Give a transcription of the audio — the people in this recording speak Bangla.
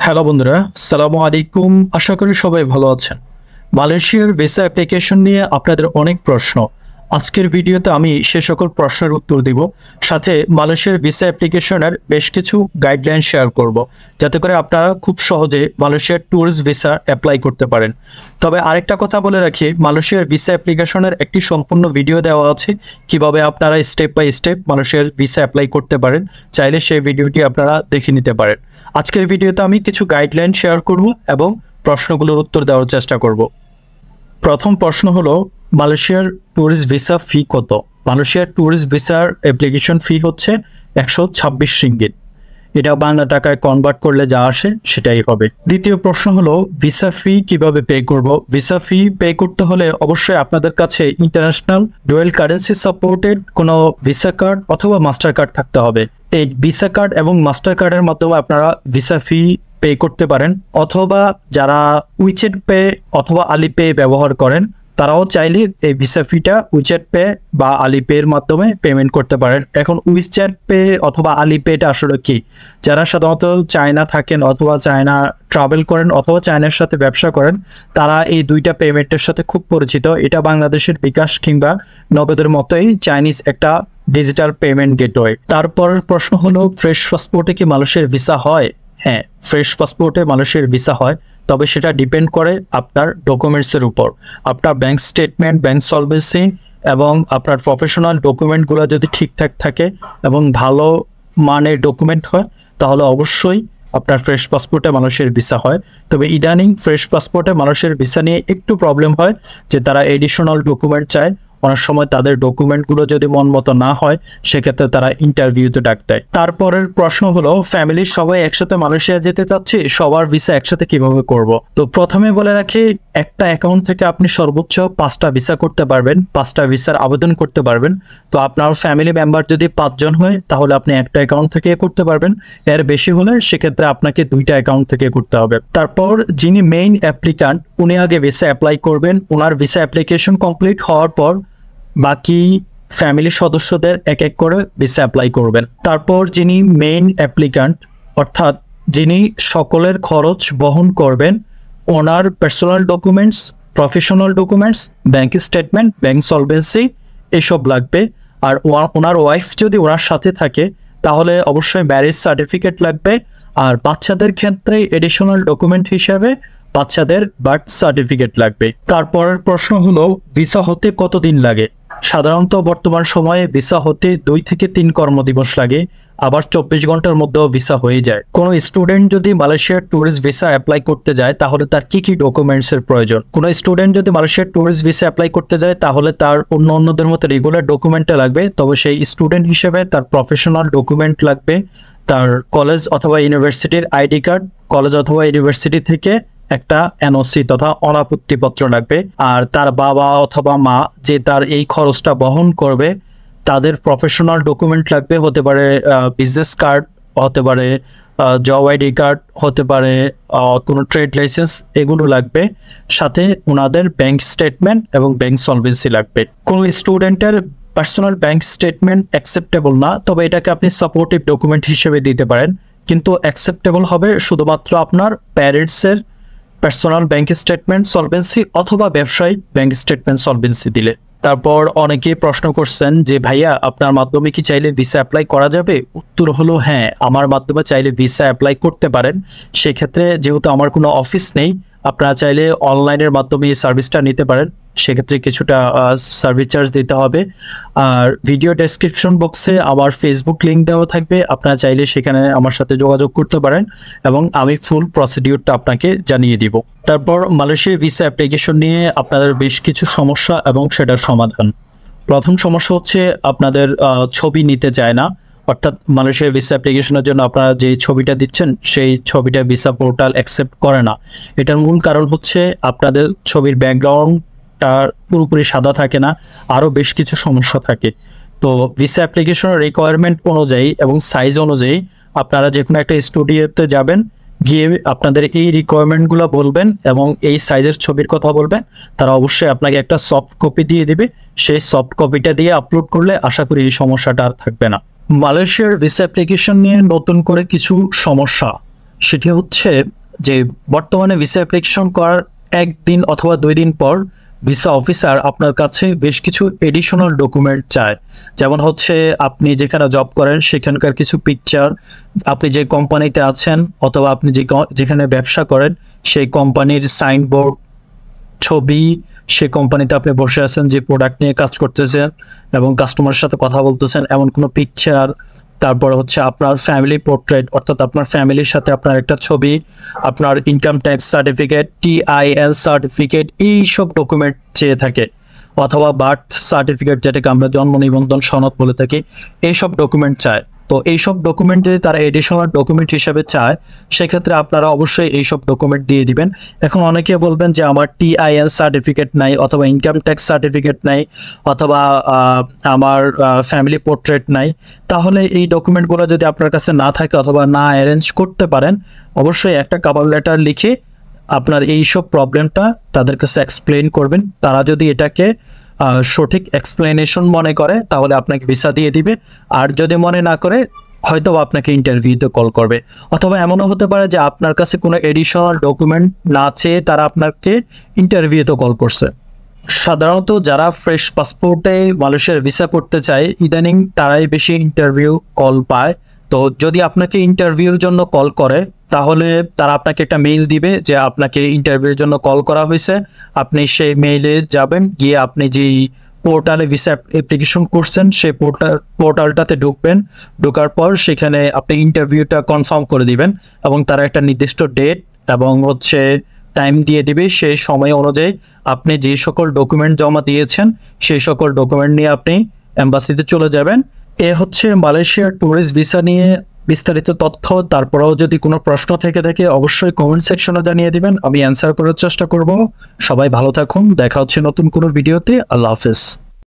হ্যালো বন্ধুরা, আসসালামু আলাইকুম। আশা করি সবাই ভালো আছেন। মালয়েশিয়ার ভিসা অ্যাপ্লিকেশন নিয়ে আপনাদের অনেক প্রশ্ন। আজকের ভিডিওতে আমি সে সকল প্রশ্নের উত্তর দিব, সাথে মালয়েশিয়ার ভিসা অ্যাপ্লিকেশনের বেশ কিছু গাইডলাইন শেয়ার করব, যাতে করে আপনারা খুব সহজে মালয়েশিয়ার ট্যুরিস্ট ভিসা অ্যাপ্লাই করতে পারেন। তবে আরেকটা কথা বলে রাখি, মালয়েশিয়ার ভিসা অ্যাপ্লিকেশনের একটি সম্পূর্ণ ভিডিও দেওয়া আছে, কিভাবে আপনারা স্টেপ বাই স্টেপ মালয়েশিয়ার ভিসা অ্যাপ্লাই করতে পারেন। চাইলে সেই ভিডিওটি আপনারা দেখে নিতে পারেন। আজকের ভিডিওতে আমি কিছু গাইডলাইন শেয়ার করব এবং প্রশ্নগুলোর উত্তর দেওয়ার চেষ্টা করব। প্রথম প্রশ্ন হলো, মালয়েশিয়ার ট্যুরিস্ট ভিসা ফি কত? মালয়েশিয়ার ট্যুরিস্ট ভিসার অ্যাপ্লিকেশন ফি হচ্ছে 126 রিঙ্গিত। এটা বাংলা টাকায় কনভার্ট করলে যা আসে সেটাই হবে। দ্বিতীয় প্রশ্ন হলো, ভিসা ফি কিভাবে পে করব? ভিসা ফি পে করতে হলে অবশ্যই আপনাদের কাছে ইন্টারন্যাশনাল ডুয়েল কারেন্সি সাপোর্টেড কোনো ভিসা কার্ড অথবা মাস্টার কার্ড থাকতে হবে। এই ভিসা কার্ড এবং মাস্টার কার্ডের মাধ্যমে আপনারা ভিসা ফি পে করতে পারেন, অথবা যারা উইচেট পে অথবা আলিপে ব্যবহার করেন তারাও চাইলে এই ভিসা ফিটা উইচেট পে বা আলিপে এর মাধ্যমে পেমেন্ট করতে পারেন। এখন উইচেট পে অথবা আলিপেটা আসলে কি? যারা সাধারণত চায়না থাকেন অথবা চায়না ট্রাভেল করেন অথবা চায়নার সাথে ব্যবসা করেন, তারা এই দুইটা পেমেন্টের সাথে খুব পরিচিত। এটা বাংলাদেশের বিকাশ কিংবা নগদের মতোই চাইনিজ একটা ডিজিটাল পেমেন্ট গেটওয়ে। তারপরের প্রশ্ন হলো, ফ্রেশ পাসপোর্টে কি মালয়েশিয়ার ভিসা হয়? হ্যাঁ, ফ্রেশ পাসপোর্টে মালয়েশিয়ার ভিসা হয়, তবে সেটা ডিপেন্ড করে আপনার ডকুমেন্টসের উপর। আপনার ব্যাংক স্টেটমেন্ট, ব্যাংক সলভেন্সি এবং আপনার প্রফেশনাল ডকুমেন্টগুলো যদি ঠিকঠাক থাকে এবং ভালো মানের ডকুমেন্ট হয়, তাহলে অবশ্যই আপনার ফ্রেশ পাসপোর্টে মালয়েশিয়ার ভিসা হয়। তবে ইদানিং ফ্রেশ পাসপোর্টে মালয়েশিয়ার ভিসা নিয়ে একটু প্রবলেম হয়, যে তারা এডিশনাল ডকুমেন্ট চায়। অনেক সময় তাদের ডকুমেন্টগুলো যদি মন মতো না হয়, সেক্ষেত্রে তারা ইন্টারভিউতে ডাক দেয়। তারপরের প্রশ্ন হলো, ফ্যামিলির সবাই একসাথে মালয়েশিয়া যেতে চাচ্ছি, সবার ভিসা একসাথে কিভাবে করব? তো প্রথমে বলে রাখি, একটা অ্যাকাউন্ট থেকে আপনি সর্বোচ্চ 5টা ভিসা করতে পারবেন, 5টা ভিসার আবেদন করতে পারবেন। তো আপনার ফ্যামিলি মেম্বার যদি 5 জন হয়, তাহলে আপনি একটা অ্যাকাউন্ট থেকে করতে পারবেন। এর বেশি হলে সেক্ষেত্রে আপনাকে 2টা অ্যাকাউন্ট থেকে করতে হবে। তারপর যিনি মেইন অ্যাপ্লিকান্ট, উনি আগে ভিসা অ্যাপ্লাই করবেন। ওনার ভিসা অ্যাপ্লিকেশন কমপ্লিট হওয়ার পর বাকি ফ্যামিলির সদস্যদের এক এক করে ভিসা অ্যাপ্লাই করবেন। তারপর যিনি মেইন অ্যাপ্লিকান্ট, অর্থাৎ যিনি সকলের খরচ বহন করবেন, ওনার personal documents, professional documents, bank statement, bank solvency এসব লাগবে। আর ওনার ওয়াইফ যদি ওনার সাথে থাকে, তাহলে অবশ্যই ম্যারেজ সার্টিফিকেট লাগবে। আর বাচ্চাদের ক্ষেত্রে এডিশনাল ডকুমেন্ট হিসেবে বাচ্চাদের বার্থ সার্টিফিকেট লাগবে। তারপরের প্রশ্ন হলো, ভিসা হতে কতদিন লাগে? সাধারণত বর্তমান সময়ে ভিসা হতে 2 থেকে 3 কর্মদিবস লাগে, আবার 24 ঘন্টার মধ্যেও ভিসা হয়ে যায়। কোনো স্টুডেন্ট যদি মালয়েশিয়ার ট্যুরিস্ট ভিসা অ্যাপ্লাই করতে যায়, তাহলে তার কি কি ডকুমেন্টসের প্রয়োজন? কোনো স্টুডেন্ট যদি মালয়েশিয়ার ট্যুরিস্ট ভিসা অ্যাপ্লাই করতে যায়, তাহলে তার অন্যদের মতো রেগুলার ডকুমেন্টটা লাগবে। তবে সেই স্টুডেন্ট হিসেবে তার প্রফেশনাল ডকুমেন্ট লাগবে, তার কলেজ অথবা ইউনিভার্সিটির আইডি কার্ড, কলেজ অথবা ইউনিভার্সিটি থেকে একটা এনওসি তথা অনাপত্তিপত্র লাগবে। আর তার বাবা অথবা মা যে তার এই খরচটা বহন করবে, তাদের প্রফেশনাল ডকুমেন্ট লাগবে। হতে পারে বিজনেস কার্ড, হতে পারে জব আইডি কার্ড, হতে পারে কোনো ট্রেড লাইসেন্স, এগুলো লাগবে। সাথে ওনাদের ব্যাংক স্টেটমেন্ট এবং ব্যাংক সলভেন্সি লাগবে। কোনো স্টুডেন্টের পার্সোনাল ব্যাংক স্টেটমেন্ট অ্যাকসেপ্টেবল না, তবে এটাকে আপনি সাপোর্টিভ ডকুমেন্ট হিসেবে দিতে পারেন, কিন্তু অ্যাকসেপ্টেবল হবে শুধুমাত্র আপনার প্যারেন্টসের পার্সোনাল ব্যাংক স্টেটমেন্ট সলভেন্সি অথবা ব্যবসায়িক ব্যাংক স্টেটমেন্ট সলভেন্সি দিলে। তারপর অনেকেই প্রশ্ন করছেন যে, ভাইয়া আপনার মাধ্যমে কি চাইলে ভিসা অ্যাপ্লাই করা যাবে? উত্তর হলো হ্যাঁ, আমার মাধ্যমে চাইলে ভিসা অ্যাপ্লাই করতে পারেন। সেক্ষেত্রে যেহেতু আমার কোনো অফিস নেই, আপনারা চাইলে অনলাইনের মাধ্যমে এই সার্ভিসটা নিতে পারেন। সেক্ষেত্রে কিছুটা সার্ভিস চার্জ দিতে হবে। আর ভিডিও ডেসক্রিপশন বক্সে আমার ফেসবুক লিঙ্ক দেওয়া থাকবে, আপনারা চাইলে সেখানে আমার সাথে যোগাযোগ করতে পারেন এবং আমি ফুল প্রসিডিউরটা আপনাকে জানিয়ে দিব। তারপর মালয়েশিয়া ভিসা অ্যাপ্লিকেশন নিয়ে আপনাদের বেশ কিছু সমস্যা এবং সেটার সমাধান। প্রথম সমস্যা হচ্ছে, আপনাদের ছবি নিতে চায় না। অর্থাৎ মালয়েশিয়া ভিসা অ্যাপ্লিকেশনের জন্য আপনারা যে ছবিটা দিচ্ছেন, সেই ছবিটা ভিসা পোর্টাল অ্যাকসেপ্ট করে না। এটার মূল কারণ হচ্ছে আপনাদের ছবির ব্যাকগ্রাউন্ডটা পুরোপুরি সাদা থাকে না, আরও বেশ কিছু সমস্যা থাকে। তো ভিসা অ্যাপ্লিকেশনের রিকোয়ারমেন্ট অনুযায়ী এবং সাইজ অনুযায়ী আপনারা যে কোনো একটা স্টুডিওতে যাবেন, গিয়ে আপনাদের এই রিকোয়ারমেন্টগুলো বলবেন এবং এই সাইজের ছবির কথা বলবেন। তারা অবশ্যই আপনাকে একটা সফট কপি দিয়ে দিবে। সেই সফট কপিটা দিয়ে আপলোড করলে আশা করি এই সমস্যাটা আর থাকবে না। মালয়েশিয়ার ভিসা অ্যাপ্লিকেশন নিয়ে নতুন করে কিছু সমস্যা, সেটি হচ্ছে যে বর্তমানে ভিসা অ্যাপ্লিকেশন করার একদিন অথবা 2 দিন পর ভিসা অফিসার আপনার কাছে বেশ কিছু এডিশনাল ডকুমেন্ট চায়। যেমন হচ্ছে আপনি যেখানে জব করেন সেখানকার কিছু পিকচার, আপনি যে কোম্পানিতে আছেন অথবা আপনি যেখানে ব্যবসা করেন সেই কোম্পানির সাইনবোর্ড, ছবি, সে কোম্পানিতে আপনি বসে আছেন যে প্রোডাক্ট নিয়ে কাজ করতেছেন এবং কাস্টমারের সাথে কথা বলতেছেন এমন কোনো পিকচার, তারপর হচ্ছে আপনার ফ্যামিলি পোর্ট্রেট অর্থাৎ আপনার ফ্যামিলির সাথে আপনার একটা ছবি, আপনার income tax certificate, TIN certificate, এইসব ডকুমেন্ট চেয়ে থাকে, অথবা বার্থ সার্টিফিকেট যেটাকে আমরা জন্ম নিবন্ধন সনদ বলে থাকি, এইসব ডকুমেন্ট চায়। তো এইসব ডকুমেন্ট যদি তারা এডিশনাল ডকুমেন্ট হিসেবে চায় সেক্ষেত্রে আপনারা অবশ্যই এইসব ডকুমেন্ট দিয়ে দিবেন। এখন অনেকে বলবেন যে আমার টিআইএন সার্টিফিকেট নাই, অথবা ইনকাম ট্যাক্স সার্টিফিকেট নাই, অথবা আমার ফ্যামিলি পোর্ট্রেট নাই। তাহলে এই ডকুমেন্টগুলো যদি আপনার কাছে না থাকে অথবা না অ্যারেঞ্জ করতে পারেন, অবশ্যই একটা কভার লেটার লিখে আপনার এইসব প্রবলেমটা তাদের কাছে এক্সপ্লেইন করবেন। তারা যদি এটাকে সঠিক এক্সপ্লেনেশন মনে করে তাহলে আপনাকে ভিসা দিয়ে দিবে, আর যদি মনে না করে হয়তো আপনাকে ইন্টারভিউতে কল করবে। অথবা এমনও হতে পারে যে আপনার কাছে কোনো এডিশনাল ডকুমেন্ট না চেয়ে তারা আপনাকে ইন্টারভিউতে কল করছে। সাধারণত যারা ফ্রেশ পাসপোর্টে মালয়েশিয়ার ভিসা করতে চায় ইদানিং তারাই বেশি ইন্টারভিউ কল পায়। তো যদি আপনাকে ইন্টারভিউর জন্য কল করে তাহলে তারা আপনাকে একটা মেইল দিবে যে আপনাকে ইন্টারভিউর জন্য কল করা হয়েছে। আপনি সেই মেইলে যাবেন, গিয়ে আপনি যেই পোর্টালে ভিসা অ্যাপ্লিকেশন করছেন সেই পোর্টালটাতে ঢুকবেন। ঢোকার পর সেখানে আপনি ইন্টারভিউটা কনফার্ম করে দিবেন এবং তারা একটা নির্দিষ্ট ডেট এবং হচ্ছে টাইম দিয়ে দিবে। সেই সময় অনুযায়ী আপনি যে সকল ডকুমেন্ট জমা দিয়েছেন সেই সকল ডকুমেন্ট নিয়ে আপনি এম্বাসিতে চলে যাবেন। এ হচ্ছে মালয়েশিয়ার ট্যুরিস্ট ভিসা নিয়ে বিস্তারিত তথ্য। তারপরেও যদি কোনো প্রশ্ন থেকে থাকে অবশ্যই কমেন্ট সেকশনে জানিয়ে দিবেন, আমি অ্যান্সার করার চেষ্টা করব। সবাই ভালো থাকুন, দেখা হচ্ছে নতুন কোনো ভিডিওতে। আল্লাহ হাফেজ।